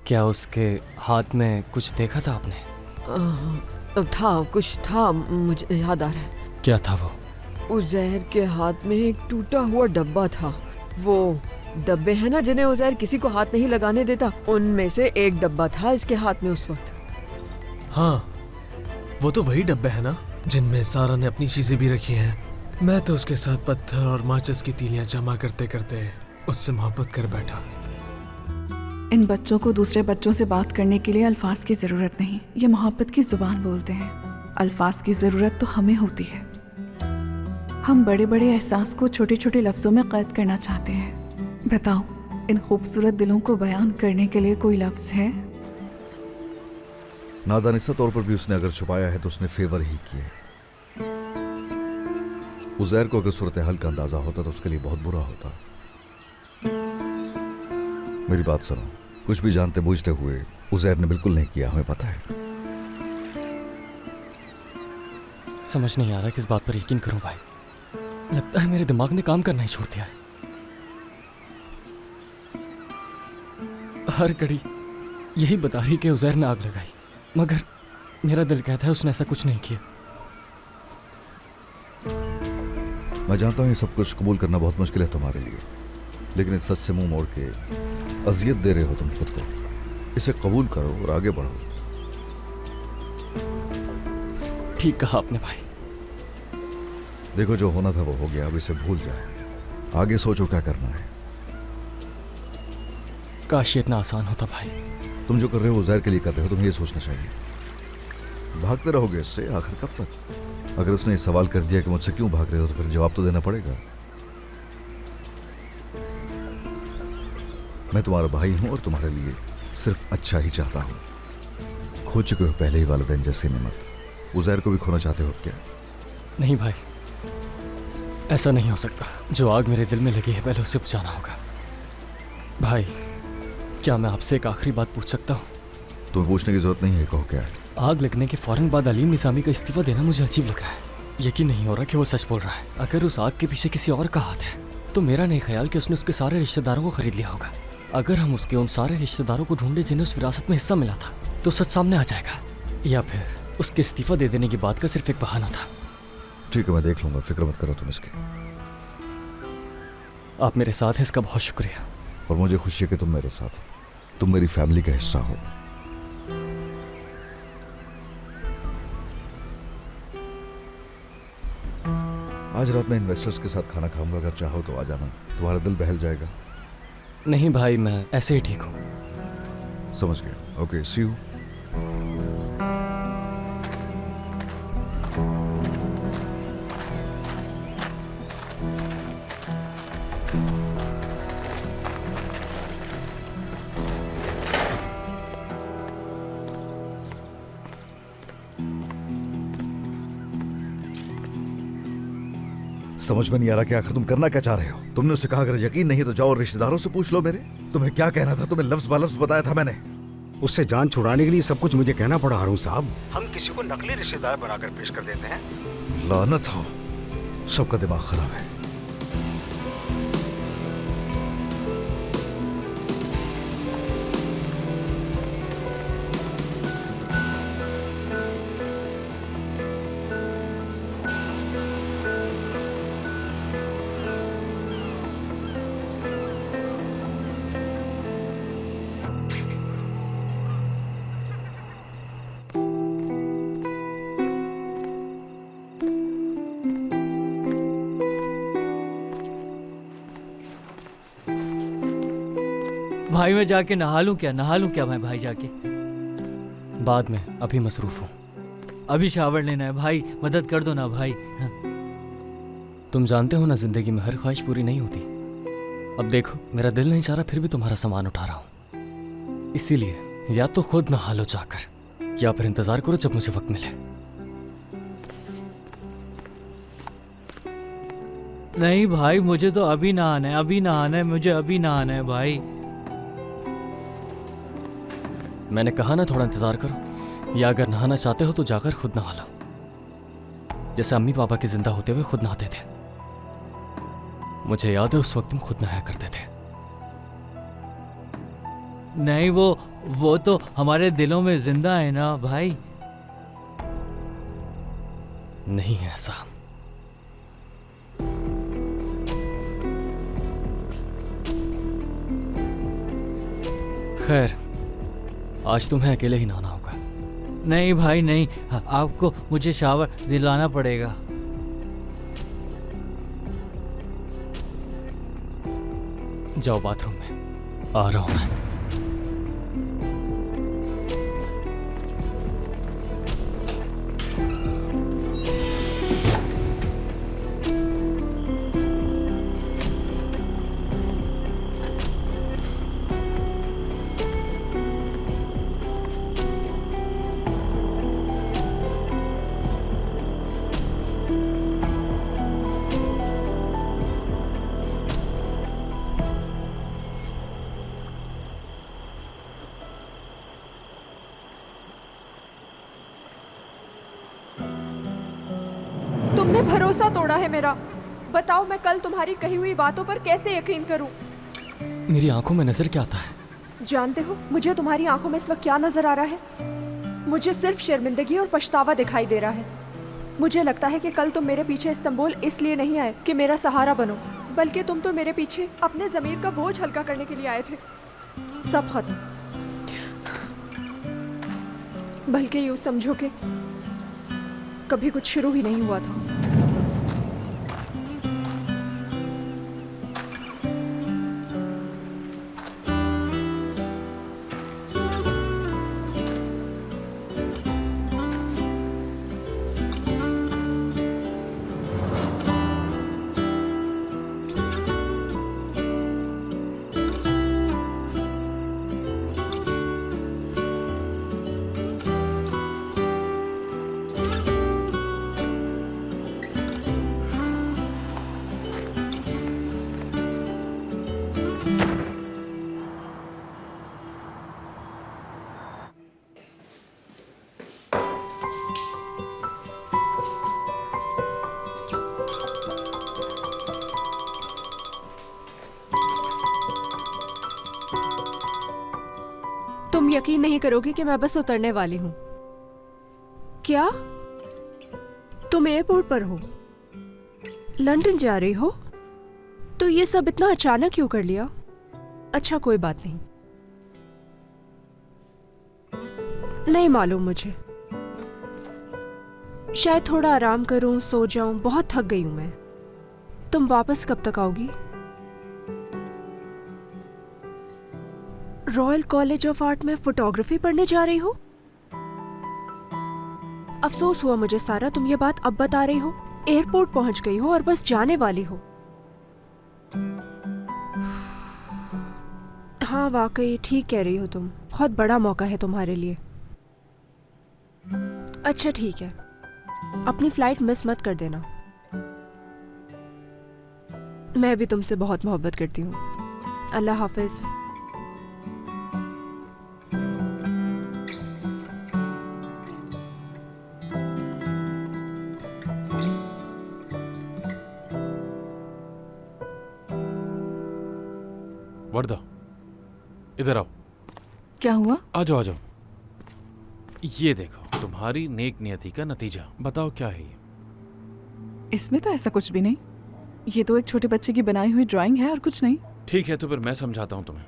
क्या उसके हाथ में कुछ देखा था आपने? कुछ था, मुझे याद आ रहा है। क्या था वो? उज़ैर के हाथ में एक टूटा हुआ डब्बा था। वो डब्बे हैं ना जिन्हें उज़ैर किसी को हाथ नहीं लगाने देता, उनमें से एक डब्बा था इसके हाथ में उस वक्त। हाँ, वो तो वही डब्बे हैं ना जिनमें सारा ने अपनी चीजें भी रखी हैं। मैं तो उसके साथ पत्थर और माचिस की तीलियां जमा करते करते उससे मोहब्बत कर बैठा। इन बच्चों को दूसरे बच्चों से बात करने के लिए अल्फाज की ज़रूरत नहीं, ये मोहब्बत की ज़ुबान बोलते हैं। अल्फाज की ज़रूरत तो हमें होती है। हम बड़े बड़े एहसास को छोटे छोटे लफ्ज़ों में कैद करना चाहते हैं। बताओ, इन खूबसूरत दिलों को बयान करने के लिए कोई लफ्ज़ है? नादानिस्ता तौर पर भी उसने अगर छुपाया है तो उसने फेवर ही किए। उज़ैर को अगर सूरत हाल का अंदाजा होता तो उसके लिए बहुत बुरा होता। मेरी बात सुनो, कुछ भी जानते बूझते हुए उज़ैर ने बिल्कुल नहीं किया, हमें पता है। समझ नहीं आ रहा किस बात पर यकीन करूं भाई। लगता है मेरे दिमाग ने काम करना ही छोड़ दिया है। हर घड़ी यही बता रही कि उज़ैर ने आग लगाई, मगर मेरा दिल कहता है उसने ऐसा कुछ नहीं किया। मैं जानता हूं ये सब कुछ कबूल करना बहुत मुश्किल है तुम्हारे लिए, लेकिन इस सच से मुंह मोड़ के अजियत दे रहे हो तुम खुद को। इसे कबूल करो और आगे बढ़ो। ठीक कहा आपने भाई। देखो, जो होना था वो हो गया, अब इसे भूल जाए। आगे सोचो क्या करना है। काश ये इतना आसान होता भाई। तुम जो कर रहे हो उज़ैर के लिए कर रहे हो, तुम्हें ये सोचना चाहिए। भागते रहोगे इससे आखिर कब तक? अगर उसने ये सवाल कर दिया कि मुझसे क्यों भाग रहे हो, तो फिर जवाब तो देना पड़ेगा। मैं तुम्हारा भाई हूं और तुम्हारे लिए सिर्फ अच्छा ही चाहता हूं। खो चुके हो पहले ही वालिदैन जैसी नेमत, उज़ैर को भी खोना चाहते हो क्या? नहीं भाई, ऐसा नहीं हो सकता। जो आग मेरे दिल में लगी है पहले उसे बुझाना होगा। भाई, क्या मैं आपसे एक आखिरी बात पूछ सकता हूँ? तुम्हें पूछने की जरूरत नहीं है, कहो क्या है। आग लगने के फौरन बाद अलीम निज़ामी का इस्तीफा देना मुझे अजीब लग रहा है। यकीन नहीं हो रहा कि वो सच बोल रहा है। अगर उस आग के पीछे किसी और का हाथ है तो मेरा नहीं ख्याल कि उसने उसके सारे रिश्तेदारों को खरीद लिया होगा। अगर हम उसके उन सारे रिश्तेदारों को ढूंढे जिन्हें उस विरासत में हिस्सा मिला था तो सच सामने आ जाएगा, या फिर उसके इस्तीफा दे देने की बात का सिर्फ एक बहाना था। ठीक है, मैं देख लूंगा, फिक्र मत करो तुम इसकी। आप मेरे साथ हैं, इसका बहुत शुक्रिया। और मुझे खुशी है कि तुम मेरे साथ हो। तुम मेरी फैमिली का हिस्सा हो। आज रात मैं इन्वेस्टर्स के साथ खाना खाऊंगा, अगर चाहो तो आ जाना, तुम्हारा दिल बहल जाएगा। नहीं भाई, मैं ऐसे ही ठीक हूँ। समझ गया। Okay, see you. समझ में नहीं आ रहा कि आखिर तुम करना क्या चाह रहे हो। तुमने उससे कहा अगर यकीन नहीं तो जाओ और रिश्तेदारों से पूछ लो मेरे। तुम्हें क्या कहना था? तुम्हें लफ्ज बा लफ्ज बताया था मैंने। उससे जान छुड़ाने के लिए सब कुछ मुझे कहना पड़ा हारून साहब। हम किसी को नकली रिश्तेदार बनाकर पेश कर देते हैं। लानत हो, सबका दिमाग खराब है। भाई मैं जाके नहा लूं क्या मैं भाई जाके? बाद में, अभी मसरूफ हूँ। अभी शावर लेना है भाई, मदद कर दो ना भाई। हाँ। तुम जानते हो ना, जिंदगी में हर ख्वाहिश पूरी नहीं होती। अब देखो, मेरा दिल नहीं चाह रहा, फिर भी तुम्हारा सामान उठा रहा हूँ। इसीलिए या तो खुद नहा लो जाकर, या फिर इंतजार करो जब मुझे वक्त मिले। नहीं भाई, मुझे तो अभी नहाना है, मुझे अभी नहाना है भाई। मैंने कहा ना थोड़ा इंतजार करो, या अगर नहाना चाहते हो तो जाकर खुद नहा लो, जैसे अम्मी पापा के जिंदा होते हुए खुद नहाते थे। मुझे याद है उस वक्त तुम खुद नहाया करते थे। नहीं, वो तो हमारे दिलों में जिंदा है ना भाई। नहीं है ऐसा। खैर, आज तुम्हें अकेले ही नहाना होगा। नहीं भाई नहीं, आपको मुझे शावर दिलाना पड़ेगा। जाओ बाथरूम में, आ रहा हूं मैं। तुमने भरोसा तोड़ा है मेरा। बताओ मैं कल तुम्हारी कही हुई बातों पर कैसे यकीन करूं? मेरी आंखों में नजर क्या आता है? जानते हो मुझे तुम्हारी आंखों में इस वक्त क्या नजर आ रहा है? मुझे सिर्फ शर्मिंदगी और पछतावा दिखाई दे रहा है। मुझे लगता है कि कल तुम मेरे पीछे इस्तांबुल इसलिए नहीं आए कि मेरा सहारा बनो, बल्कि तुम तो मेरे पीछे अपने ज़मीर का बोझ हल्का करने के लिए आए थे। सब खत्म। बल्कि यूँ समझो कि कभी कुछ शुरू ही नहीं हुआ था। तुम यकीन नहीं करोगे कि मैं बस उतरने वाली हूँ। क्या तुम एयरपोर्ट पर हो? लंदन जा रही हो? तो ये सब इतना अचानक क्यों कर लिया? अच्छा कोई बात नहीं। नहीं मालूम मुझे। शायद थोड़ा आराम करूं, सो जाऊं। बहुत थक गई हूं मैं। तुम वापस कब तक आओगी? रॉयल कॉलेज ऑफ आर्ट में फोटोग्राफी पढ़ने जा रही हो? अफसोस हुआ मुझे सारा, तुम ये बात अब बता रही हो। एयरपोर्ट पहुंच गई हो और बस जाने वाली हो। हाँ वाकई ठीक कह रही हो तुम। बहुत बड़ा मौका है तुम्हारे लिए। अच्छा ठीक है, अपनी फ्लाइट मिस मत कर देना। मैं भी तुमसे बहुत मोहब्बत करती हूँ। अल्लाह हाफिज। वर्दा, इधर आओ। क्या हुआ? आ जाओ आ जाओ। ये देखो तुम्हारी नेक नियति का नतीजा। बताओ क्या है ये? इसमें तो ऐसा कुछ भी नहीं। ये तो एक छोटे बच्चे की बनाई हुई ड्राइंग है और कुछ नहीं। ठीक है तो फिर मैं समझाता हूँ तुम्हें।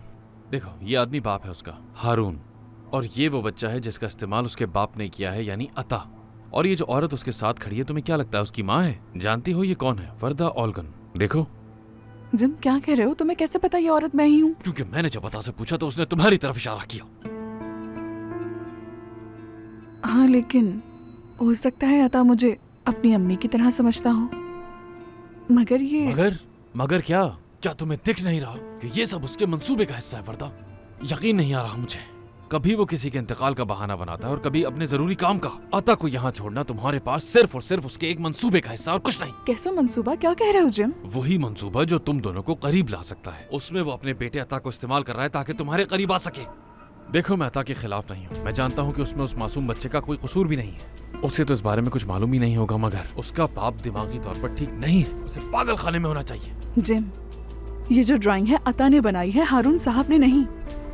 देखो ये आदमी बाप है उसका, हारून, और ये वो बच्चा है जिसका इस्तेमाल उसके बाप ने किया है, यानी अता। और ये जो औरत उसके साथ खड़ी है, तुम्हें क्या लगता है उसकी माँ है? जानती हो ये कौन है? वर्दा ओल्गन। देखो। जिम क्या कह रहे हो? तुम्हें कैसे पता ये औरत मैं ही हूँ? क्योंकि मैंने जब अता से पूछा तो उसने तुम्हारी तरफ इशारा किया। हाँ लेकिन हो सकता है अता मुझे अपनी अम्मी की तरह समझता हो। मगर ये मगर क्या? क्या तुम्हें दिख नहीं रहा कि ये सब उसके मंसूबे का हिस्सा है? वर्दा, यकीन नहीं आ रहा मुझे। कभी वो किसी के इंतकाल का बहाना बनाता है और कभी अपने जरूरी काम का। अता को यहाँ छोड़ना तुम्हारे पास सिर्फ और सिर्फ उसके एक मंसूबे का हिस्सा और कुछ नहीं। कैसा मंसूबा? क्या कह रहे हो जिम? वही मंसूबा जो तुम दोनों को करीब ला सकता है। उसमें वो अपने बेटे अता को इस्तेमाल कर रहा है ताकि तुम्हारे करीब आ सके। देखो मैं अता के खिलाफ नहीं हूँ। मैं जानता हूँ कि उसमें उस मासूम बच्चे का कोई कसूर भी नहीं है। उसे तो इस बारे में कुछ मालूम ही नहीं होगा, मगर उसका बाप दिमागी तौर पर ठीक नहीं है। उसे पागल खाने में होना चाहिए। जिम, ये जो ड्राइंग है अता ने बनाई है, हारून साहब ने नहीं।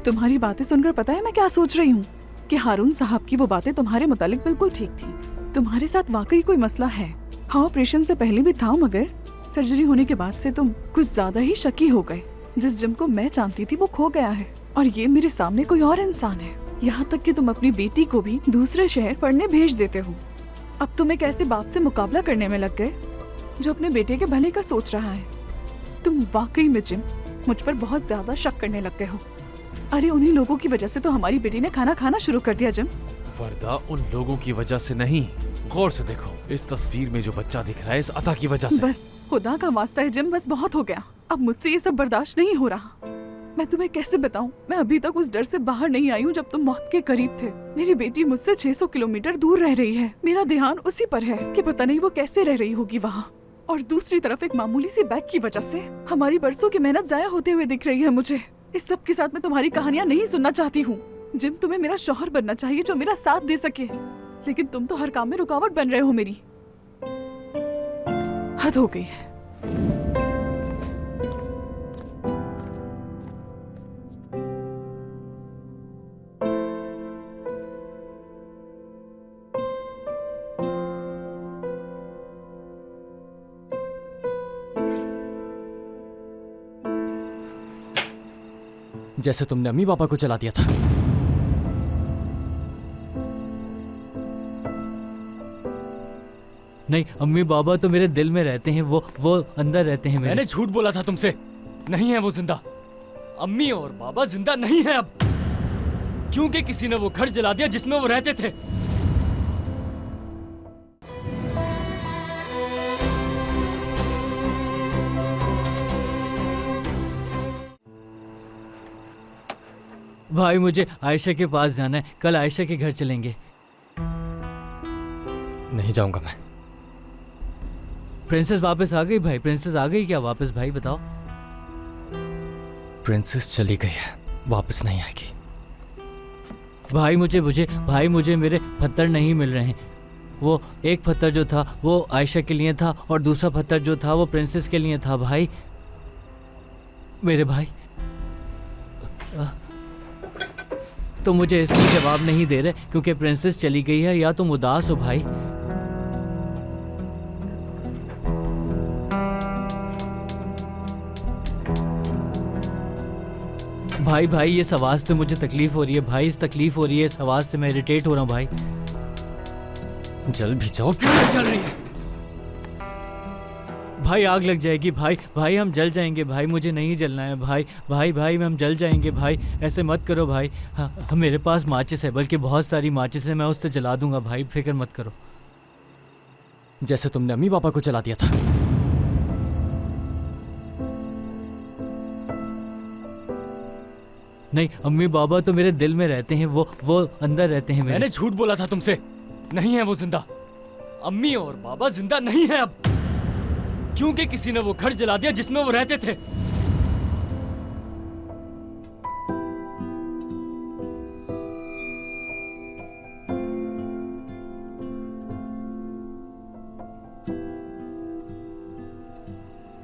तुम्हारी बातें सुनकर पता है मैं क्या सोच रही हूँ कि हारून साहब की वो बातें तुम्हारे मुतालिक बिल्कुल ठीक थी। तुम्हारे साथ वाकई कोई मसला है। हाँ, ऑपरेशन से पहले भी था, मगर सर्जरी होने के बाद से तुम कुछ ज्यादा ही शकी हो गए। जिस जिम को मैं जानती थी वो खो गया है और ये मेरे सामने कोई और इंसान है। यहाँ तक कि तुम अपनी बेटी को भी दूसरे शहर पढ़ने भेज देते हो। अब तुम एक ऐसे बाप से मुकाबला करने में लग गए जो अपने बेटे के भले का सोच रहा है। तुम वाकई में जिम मुझ पर बहुत ज्यादा शक करने लग गए हो। अरे उन्हीं लोगों की वजह से तो हमारी बेटी ने खाना खाना शुरू कर दिया जिम। वर्दा, उन लोगों की वजह से नहीं, गौर से देखो, इस तस्वीर में जो बच्चा दिख रहा है इस अता की वजह से। बस खुदा का वास्ता है जिम, बस बहुत हो गया। अब मुझसे ये सब बर्दाश्त नहीं हो रहा। मैं तुम्हें कैसे बताऊं, मैं अभी तक उस डर से बाहर नहीं आई हूँ जब तुम मौत के करीब थे। मेरी बेटी मुझसे 600 किलोमीटर दूर रह रही है। मेरा ध्यान उसी पर है कि पता नहीं वो कैसे रह रही होगी वहाँ। और दूसरी तरफ एक मामूली सी बैग की वजह से हमारी बरसों की मेहनत जाया होते हुए दिख रही है मुझे। इस सब के साथ मैं तुम्हारी कहानियां नहीं सुनना चाहती हूँ। जिम, तुम्हें मेरा शौहर बनना चाहिए जो मेरा साथ दे सके, लेकिन तुम तो हर काम में रुकावट बन रहे हो मेरी। हद हो गई है। जैसे तुमने अम्मी पापा को चला दिया था। नहीं, अम्मी बाबा तो मेरे दिल में रहते हैं, वो अंदर रहते हैं मेरे। मैंने झूठ बोला था तुमसे। नहीं है वो जिंदा। अम्मी और बाबा जिंदा नहीं है अब, क्योंकि किसी ने वो घर जला दिया जिसमें वो रहते थे। भाई मुझे आयशा के पास जाना है, कल आयशा के घर चलेंगे। नहीं जाऊंगा मैं। प्रिंसेस वापस आ गई भाई? प्रिंसेस आ गई क्या वापस भाई, बताओ। प्रिंसेस चली गई है, वापस नहीं आएगी। भाई मुझे मेरे पत्थर नहीं मिल रहे हैं। वो एक पत्थर जो था वो आयशा के लिए था और दूसरा पत्थर जो था वो प्रिंसेस के लिए था। भाई, मेरे भाई तो मुझे इसलिए जवाब नहीं दे रहे क्योंकि प्रिंसेस चली गई है, या तुम उदास हो भाई? भाई ये आवाज से मुझे तकलीफ हो रही है भाई, इस तकलीफ हो रही है इस आवाज से, मैं इरिटेट हो रहा हूँ भाई। जल भी जाओ, क्यों नहीं जल रही है? भाई आग लग जाएगी भाई हम जल जाएंगे भाई, मुझे नहीं जलना है भाई हम जल जाएंगे भाई, ऐसे मत करो भाई। हाँ, मेरे पास माचिस है, बल्कि बहुत सारी माचिस है, मैं उससे जला दूंगा भाई, फिक्र मत करो। जैसे तुमने अम्मी पापा को जला दिया था। नहीं, अम्मी बाबा तो मेरे दिल में रहते हैं, वो अंदर रहते हैं मेरे। मैंने झूठ बोला था तुमसे। नहीं है वो जिंदा। अम्मी और बाबा जिंदा नहीं है अब, क्योंकि किसी ने वो घर जला दिया जिसमें वो रहते थे।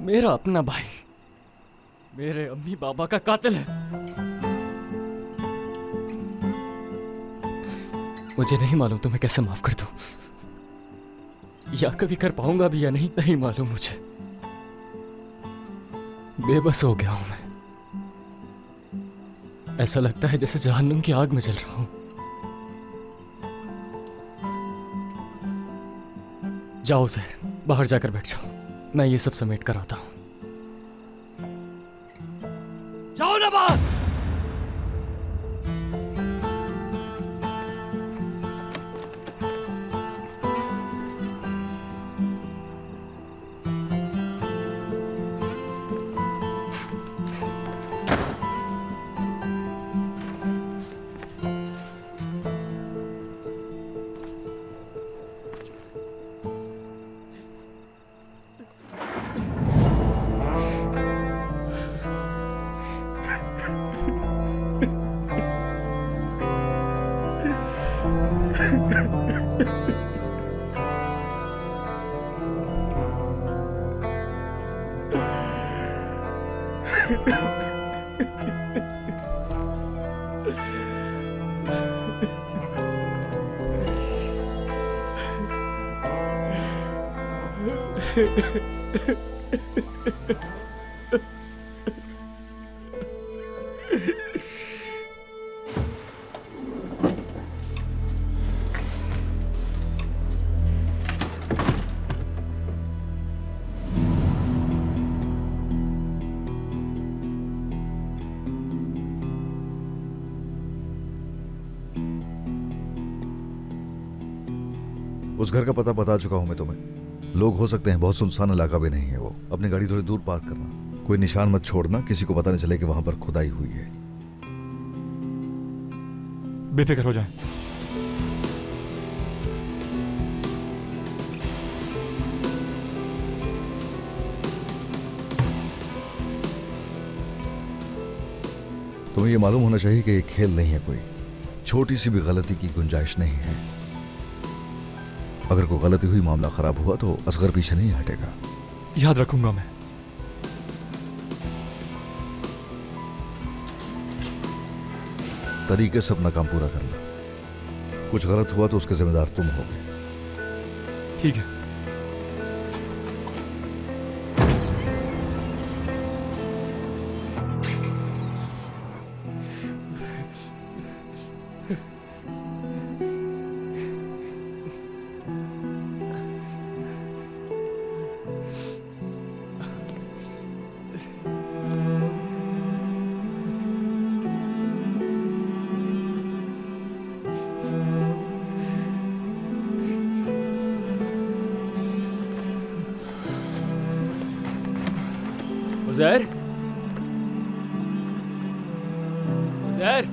मेरा अपना भाई मेरे अम्मी बाबा का कातिल है। मुझे नहीं मालूम तुम्हें कैसे माफ कर दूं, या कभी कर पाऊंगा भी या नहीं मालूम मुझे। बेबस हो गया हूं मैं। ऐसा लगता है जैसे जहन्नुम की आग में जल रहा हूं। जाओ ज़हर, बाहर जाकर बैठ जाओ, मैं ये सब समेट कर आता हूं। जाओ ना बाहर। उस घर का पता बता चुका हूं मैं तुम्हें। लोग हो सकते हैं, बहुत सुनसान इलाका भी नहीं है वो। अपनी गाड़ी थोड़ी दूर पार्क करना, कोई निशान मत छोड़ना, किसी को पता नहीं चले कि वहां पर खुदाई हुई है। बेफिक्र हो जाए। तुम्हें ये मालूम होना चाहिए कि ये खेल नहीं है कोई। छोटी सी भी गलती की गुंजाइश नहीं है। अगर कोई गलती हुई, मामला खराब हुआ तो असगर पीछे नहीं हटेगा। याद रखूंगा मैं। तरीके से अपना काम पूरा करना। कुछ गलत हुआ तो उसके जिम्मेदार तुम होगे। ठीक है। उज़ैर, उज़ैर,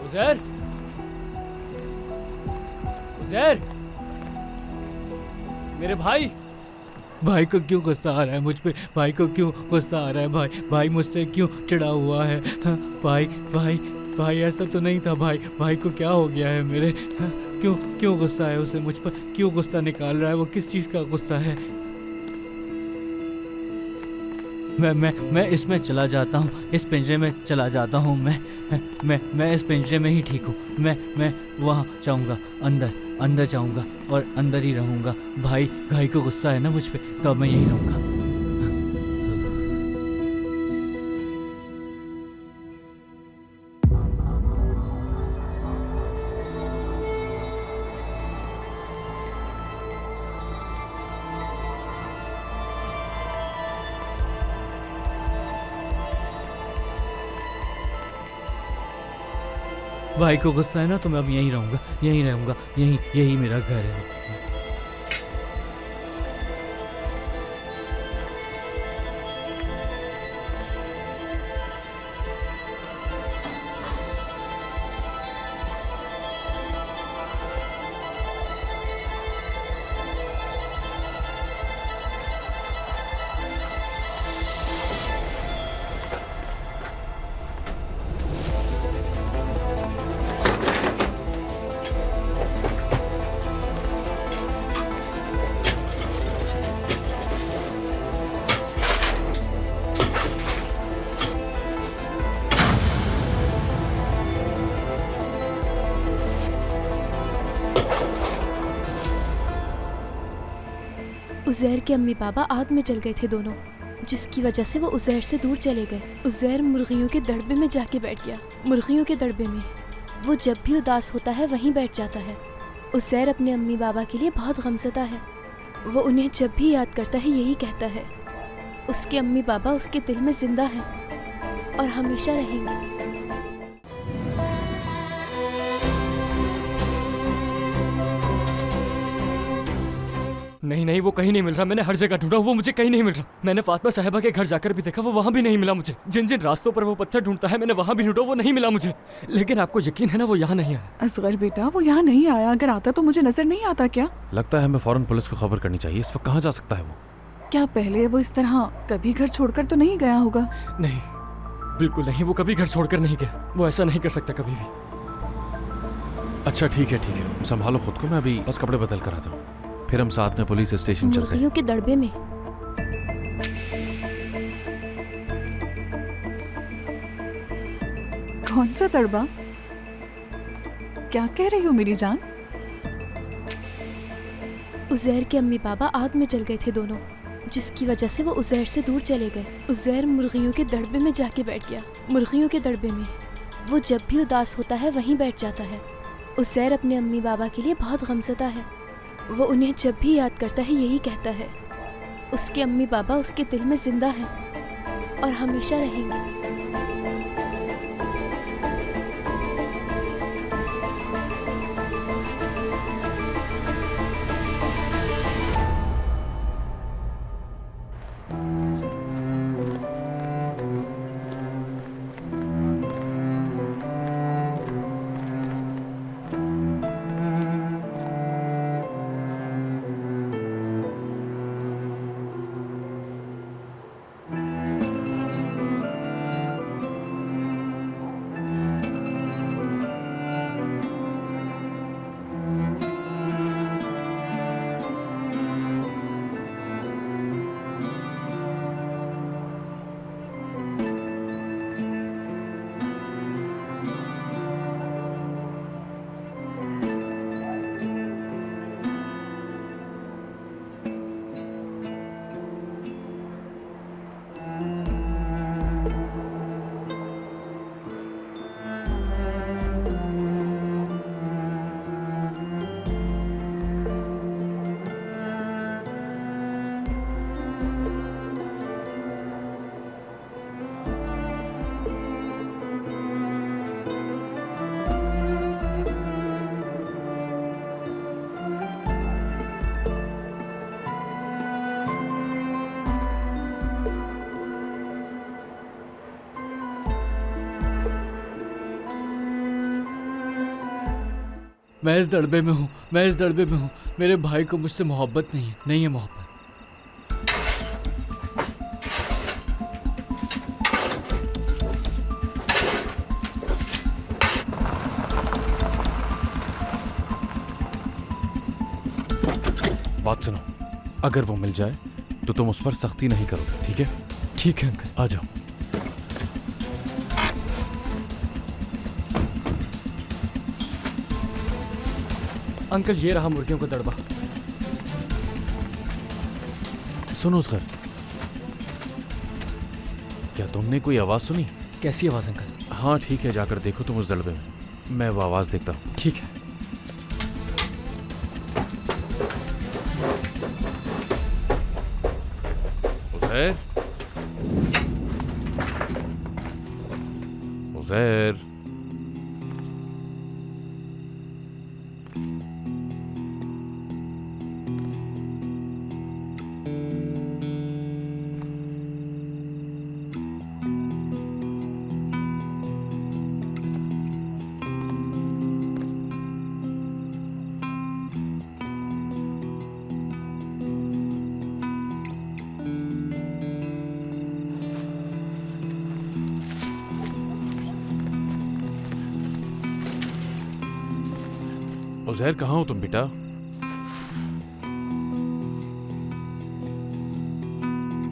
उज़ैर, उज़ैर, मेरे भाई। भाई को क्यों गुस्सा आ रहा है मुझ पे? भाई को क्यों गुस्सा आ रहा है? भाई मुझसे क्यों चिढ़ा हुआ है? हाँ, भाई ऐसा तो नहीं था। भाई को क्या हो गया है मेरे? हाँ, क्यों गुस्सा है उसे मुझ पर? क्यों गुस्सा निकाल रहा है? वो किस चीज़ का गुस्सा है? मैं इसमें चला जाता हूँ, इस पिंजरे में चला जाता हूँ। मैं इस पिंजरे में ही ठीक हूँ। मैं वहाँ जाऊँगा, अंदर जाऊँगा और अंदर ही रहूँगा। भाई को गुस्सा है ना मुझ पे, तो मैं यहीं रहूँगा। भाई को गुस्सा है ना, तो मैं अब यहीं रहूँगा, यहीं मेरा घर है। उज़ैर के अम्मी पापा आग में जल गए थे दोनों, जिसकी वजह से वो उज़ैर से दूर चले गए। उज़ैर मुर्गियों के दड़बे में जाके बैठ गया। मुर्गियों के दड़बे में वो जब भी उदास होता है वहीं बैठ जाता है। उज़ैर अपने अम्मी बाबा के लिए बहुत गमज़दा है। वो उन्हें जब भी याद करता है यही कहता है। उसके अम्मी बाबा उसके दिल में ज़िंदा हैं और हमेशा रहेंगे। नहीं, वो कहीं नहीं मिल रहा। मैंने हर जगह ढूंढा, वो मुझे कहीं नहीं मिल रहा। मैंने फातिमा साहिबा के घर जाकर भी देखा, वो वहाँ भी नहीं मिला मुझे। जिन रास्तों पर वो पत्थर ढूंढता है, मैंने वहाँ भी ढूंढा, वो नहीं मिला मुझे। लेकिन आपको यकीन है ना, वो यहाँ नहीं आया? असगर बेटा, वो यहाँ नहीं आया। अगर आता तो मुझे नजर नहीं आता क्या? लगता है हमें फौरन पुलिस को खबर करनी चाहिए। इस वक्त कहाँ जा सकता है वो? क्या पहले वो इस तरह कभी घर छोड़कर तो नहीं गया होगा? नहीं, बिल्कुल नहीं। वो कभी घर छोड़कर नहीं गया। वो ऐसा नहीं कर सकता कभी भी। अच्छा ठीक है, संभालो खुद को। मैं अभी बस कपड़े बदल कर आता हूँ, फिर हम साथ में पुलिस स्टेशन चलते हैं। मुर्गियों के दड़बे में। कौन सा दड़बा? क्या कह रही हो मेरी जान? उज़ैर के अम्मी पापा आग में जल गए थे दोनों, जिसकी वजह से वो उज़ैर से दूर चले गए। उज़ैर मुर्गियों के दड़बे में जाके बैठ गया। मुर्गियों के दड़बे में वो जब भी उदास होता है वहीं बैठ जाता है। उज़ैर अपने अम्मी बाबा के लिए बहुत गमज़दा है। वो उन्हें जब भी याद करता है यही कहता है। उसके अम्मी बाबा उसके दिल में ज़िंदा हैं और हमेशा रहेंगे। मैं इस दड़बे में हूँ, मैं इस दड़बे में हूँ। मेरे भाई को मुझसे मोहब्बत नहीं है मोहब्बत। बात सुनो, अगर वो मिल जाए तो तुम उस पर सख्ती नहीं करोगे, ठीक है? ठीक है अंकल। आ जाओ। अंकल ये रहा मुर्गियों का दड़बा। सुनो उसगर, क्या तुमने कोई आवाज सुनी? कैसी आवाज अंकल? हाँ ठीक है, जाकर देखो तुम उस दड़बे में, मैं वो आवाज देखता हूँ। ठीक है। उज़ैर, उज़ैर, उज़ैर कहाँ हो तुम बेटा?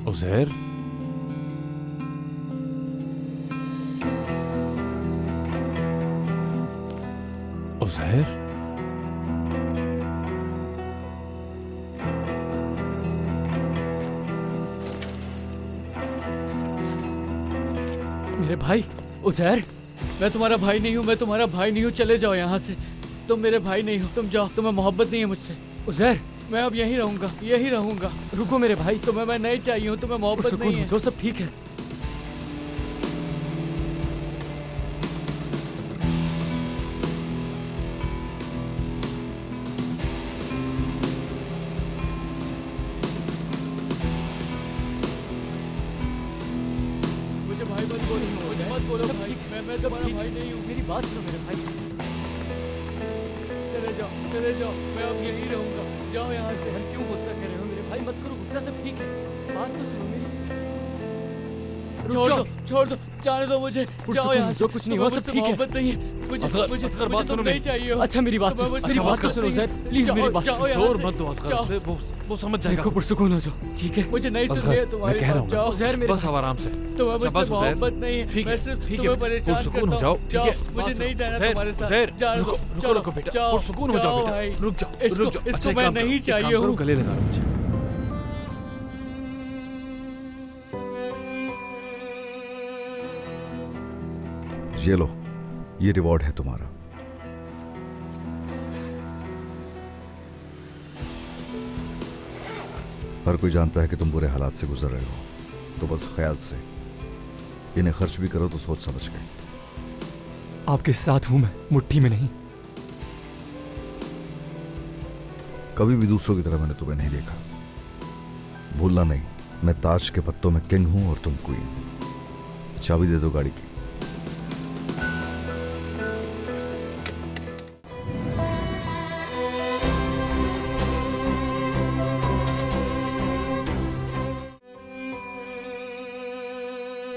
उज़ैर, उज़ैर, मेरे भाई उज़ैर। मैं तुम्हारा भाई नहीं हूँ, मैं तुम्हारा भाई नहीं हूँ। चले जाओ यहाँ से, तुम मेरे भाई नहीं हो। तुम जाओ, तुम्हें मोहब्बत नहीं है मुझसे। उज़ैर, मैं अब यहीं रहूंगा, यहीं रहूंगा। रुको मेरे भाई। तुम्हें मैं नहीं चाहिए हूँ, तुम्हें मोहब्बत सुकून नहीं हो है। जाओ, सब ठीक है। मुझे भाई मत बोलो, मुझे मत बोलो भाई। मैं तुम्हारा भाई नहीं हूँ। मेरी बात सुनो मेरे भाई। चले जाओ, चले जाओ, मैं अब यहीं रहूंगा। जाओ यहाँ से। यार क्यों गुस्सा कर रहे हो मेरे भाई? मत करो गुस्सा, सब ठीक है। बात तो सुनो मेरी। छोड़ दो, जाने दो मुझे, जाओ यहाँ से। जो कुछ नहीं हुआ सब ठीक है। मोहब्बत नहीं है मुझे, असगर, मुझे असगर, मुझे बात तुम सुनो नहीं मेरी। चाहिए हो। अच्छा मेरी बात सुनो, तुम्हें मेरी मुझे बात सुनो ज़ैद, प्लीज मेरी बात जाओ यहाँ जोर से। मत दो असगर, जाओ। उससे वो समझ जाएगा। देखो पुरसुकून हो जाओ, ठीक है? मुझे नहीं असगर, सुनिए मैं तुम्हारी कह रहा बात, हूँ जाओ। उज़ैर मेरे बस अब आराम से। तुम्हें शाबाश मुझसे उज़ैर। मोहब्बत नहीं है, ठीक मैं है, सिर्फ ठीक तुम्हें है। परेशान पुरसुकून करता हो जाओ, हूँ। ठीक है? मुझे नहीं रहना उज़ैर, तुम्हारे साथ। उज़ैर, जाने दो, रुको रुको बेटा, जाओ, पुरसुकून हो जाओ भाई। बेटा, रुक जाओ, इसको- रुक जाओ। इसको अच्छा, एक मैं काम करो, नहीं एक काम चाहिए करो, हूँ। गले लगा लो मुझे। ये लो, ये रिवॉर्ड है तुम्हारा। हर कोई जानता है कि तुम बुरे हालात से गुजर रहे हो, तो बस ख्याल से इन्हें खर्च भी करो तो सोच समझ के। आपके साथ हूं मैं, मुट्ठी में नहीं। कभी भी दूसरों की तरह मैंने तुम्हें नहीं देखा। भूलना नहीं, मैं ताज के पत्तों में किंग हूं और तुम क्वीन। चाबी दे दो गाड़ी की।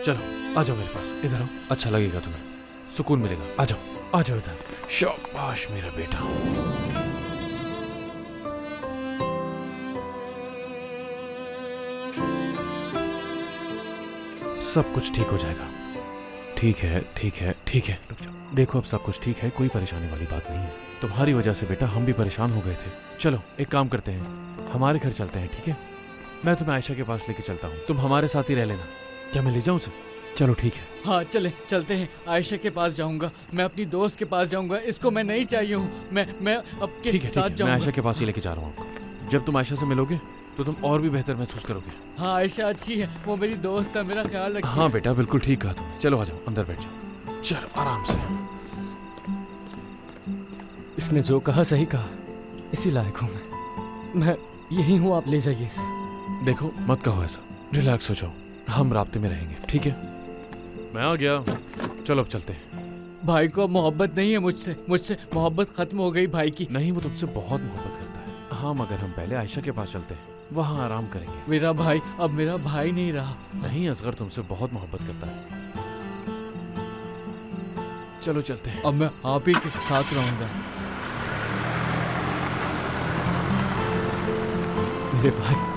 चलो आ जाओ मेरे पास, इधर आओ, अच्छा लगेगा तुम्हें, सुकून मिलेगा। आ जाओ, आ जाओ इधर। शाबाश मेरा बेटा। सब कुछ ठीक हो जाएगा। ठीक है, ठीक है, ठीक है। रुक जाओ, देखो अब सब कुछ ठीक है, कोई परेशानी वाली बात नहीं है। तुम्हारी वजह से बेटा हम भी परेशान हो गए थे। चलो एक काम करते हैं, हमारे घर चलते हैं, ठीक है? मैं तुम्हें आयशा के पास लेके चलता हूँ, तुम हमारे साथ ही रह लेना। क्या मैं ले जाऊँ उसे? चलो ठीक है। हाँ चलते हैं। आयशा के पास जाऊंगा, मैं अपनी दोस्त के पास जाऊंगा। इसको मैं नहीं चाहिए हूँ। मैं अब के ठीक है, साथ मैं जाऊंगा। आयशा के पास ही लेके जा रहा हूँ आपको। जब तुम आयशा से मिलोगे तो तुम और भी बेहतर महसूस करोगे। हाँ आयशा अच्छी है, वो मेरी दोस्त है, मेरा ख्याल रखिए। हाँ बेटा, बिल्कुल ठीक कहा तुमने। चलो आ जाओ, अंदर बैठ जाओ। चलो आराम से। इसने जो कहा सही कहा, इसी लायक हूँ मैं यही हूँ, आप ले जाइए इसे। देखो मत कहो ऐसा, रिलैक्स हो जाओ, हम राब्ते में रहेंगे, ठीक है? मैं आ गया, चलो अब चलते हैं। भाई को मोहब्बत नहीं है मुझसे, मुझसे मोहब्बत खत्म हो गई भाई की। नहीं, वो तुमसे बहुत मोहब्बत करता है। हाँ मगर हम पहले आयशा के पास चलते हैं, वहाँ आराम करेंगे। मेरा भाई अब मेरा भाई नहीं रहा। नहीं, असगर तुमसे बहुत मोहब्बत करता है। चलो चलते हैं। अब मैं आप ही के साथ रहूंगा। मेरे भाई,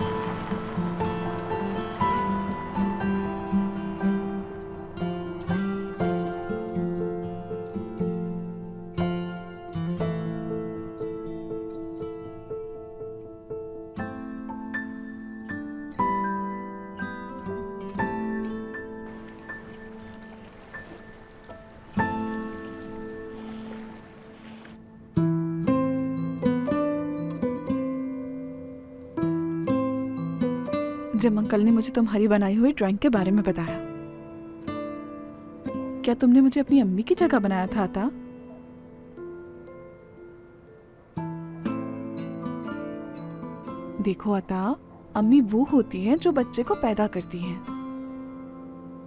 जब अंकल ने मुझे तुम्हारी बनाई हुई ड्राइंग के बारे में बताया, क्या तुमने मुझे अपनी अम्मी की जगह बनाया था अता? देखो अता, अम्मी वो होती हैं जो बच्चे को पैदा करती हैं।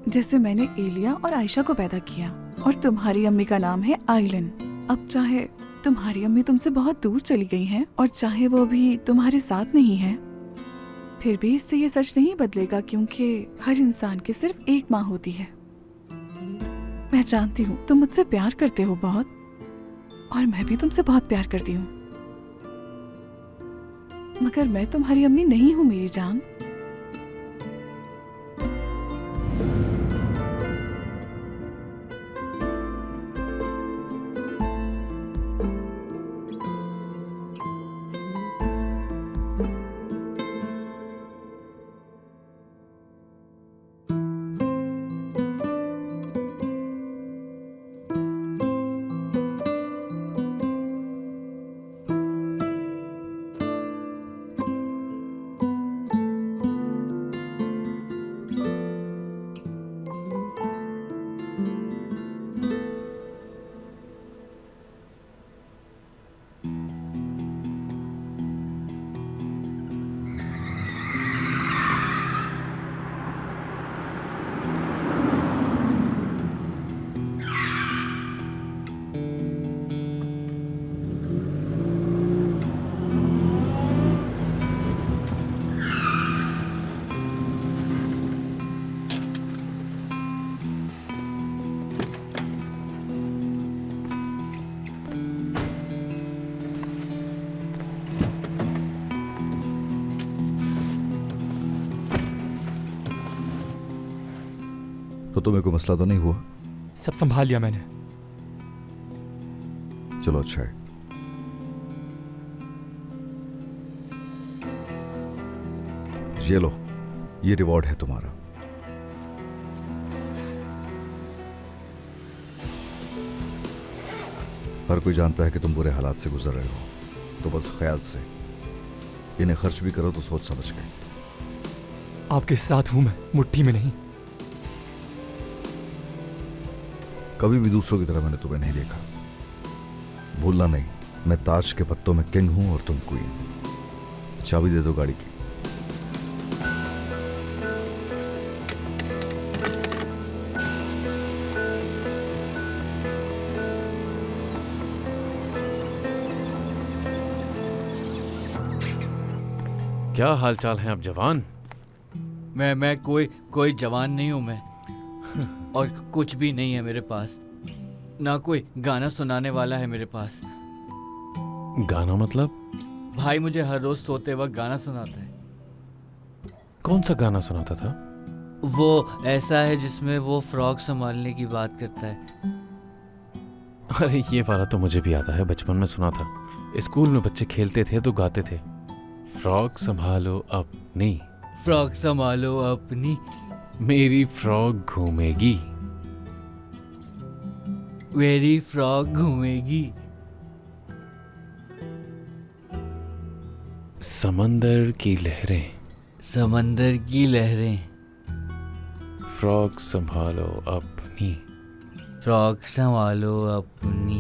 जैसे मैंने एलिया और आयशा को पैदा किया, और तुम्हारी अम्मी का नाम है आइलन। अब चाहे तुम्हारी अम्मी तुमसे बहुत दूर चली गई हैं और चाहे वो भी तुम्हारे साथ नहीं है, फिर भी इससे ये सच नहीं बदलेगा, क्योंकि हर इंसान की सिर्फ एक माँ होती है। मैं जानती हूँ तुम मुझसे प्यार करते हो बहुत, और मैं भी तुमसे बहुत प्यार करती हूँ, मगर मैं तुम्हारी अम्मी नहीं हूँ मेरी जान। तो तुम्हें कोई मसला तो नहीं हुआ? सब संभाल लिया मैंने। चलो अच्छा है। ये लो, ये रिवॉर्ड है तुम्हारा। हर कोई जानता है कि तुम बुरे हालात से गुजर रहे हो, तो बस ख्याल से इन्हें खर्च भी करो तो सोच समझ के। आपके साथ हूं मैं, मुट्ठी में नहीं। कभी भी दूसरों की तरह मैंने तुम्हें नहीं देखा। भूलना नहीं, मैं ताज के पत्तों में किंग हूं और तुम क्वीन। चाबी दे दो गाड़ी की। क्या हालचाल है अब जवान? मैं कोई जवान नहीं हूँ मैं। और कुछ भी नहीं है मेरे पास। ना कोई गाना सुनाने वाला है मेरे पास। गाना मतलब? भाई मुझे हर रोज सोते वक्त गाना सुनाता है। कौन सा गाना सुनाता था? वो ऐसा है जिसमें वो फ्रॉक संभालने की बात करता है। अरे ये वाला तो मुझे भी आता है, बचपन में सुना था। स्कूल में बच्चे खेलते थे तो गाते थे, फ्रॉक संभालो अपनी, फ्रॉक संभालो अपनी, मेरी फ्रॉक घूमेगी, मेरी फ्रॉक घूमेगी। समंदर की लहरें, समंदर की लहरें, फ्रॉक संभालो अपनी, फ्रॉक संभालो अपनी।